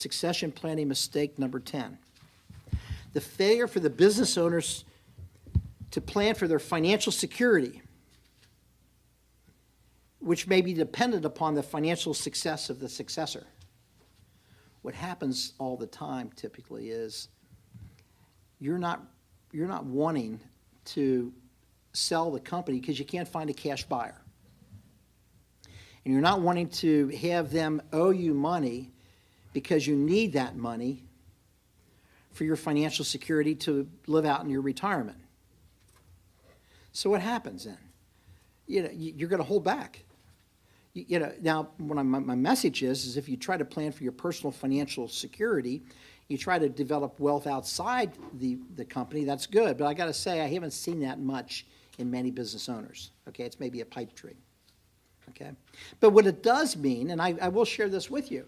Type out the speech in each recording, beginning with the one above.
Succession planning mistake number 10. The failure for the business owners to plan for their financial security, which may be dependent upon the financial success of the successor. What happens all the time typically is you're not wanting to sell the company because you can't find a cash buyer. And you're not wanting to have them owe you money because you need that money for your financial security to live out in your retirement. So what happens then? You're going to hold back. Now, what my message is if you try to plan for your personal financial security, you try to develop wealth outside the company, that's good. But I got to say, I haven't seen that much in many business owners. Okay, it's maybe a pipe dream. Okay, but what it does mean, and I will share this with you,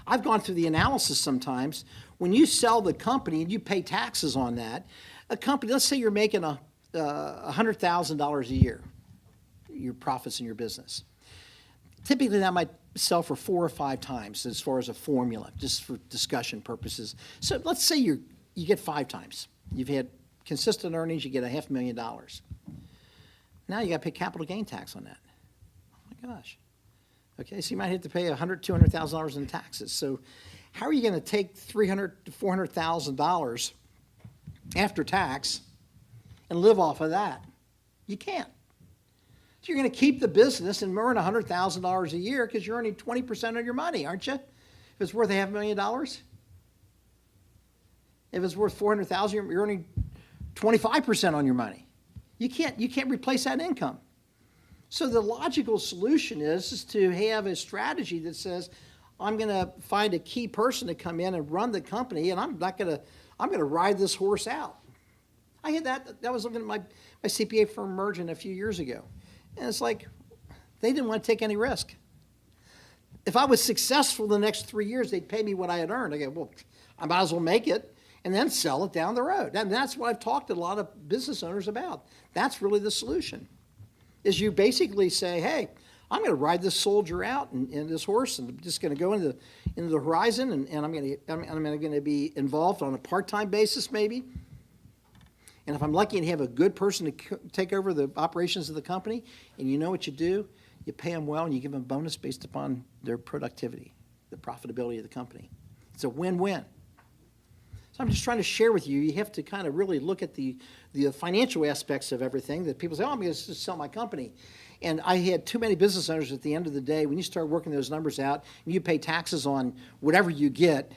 I've gone through the analysis sometimes. When you sell the company and you pay taxes on that, a company, let's say you're making $100,000 a year, your profits in your business. Typically, that might sell for 4 or 5 times as far as a formula, just for discussion purposes. So let's say you get 5 times. You've had consistent earnings, you get $500,000. Now you got to pay capital gain tax on that. Oh my gosh. Okay, so you might have to pay $100,000, $200,000 in taxes. So how are you going to take $300,000 to $400,000 after tax and live off of that? You can't. So you're going to keep the business and earn $100,000 a year because you're earning 20% of your money, aren't you? If it's worth $500,000, if it's worth $400,000, you're earning 25% on your money. You can't replace that income. So the logical solution is to have a strategy that says, I'm going to find a key person to come in and run the company, and I'm going to ride this horse out. I had that. I was looking at my CPA firm Mergent a few years ago, and it's like they didn't want to take any risk. If I was successful the next 3 years, they'd pay me what I had earned. I go, well, I might as well make it and then sell it down the road. And that's what I've talked to a lot of business owners about. That's really the solution, is you basically say, hey, I'm going to ride this soldier out and this horse, and I'm just going to go into the horizon, and I'm going to be involved on a part-time basis maybe. And if I'm lucky and have a good person to take over the operations of the company, and you know what you do, you pay them well and you give them a bonus based upon their productivity, the profitability of the company. It's a win-win. So I'm just trying to share with you, you have to kind of really look at the financial aspects of everything that people say, oh, I'm going to just sell my company. And I had too many business owners at the end of the day, when you start working those numbers out and you pay taxes on whatever you get,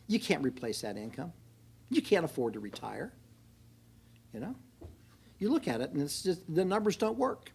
you can't replace that income. You can't afford to retire. You look at it and it's just the numbers don't work.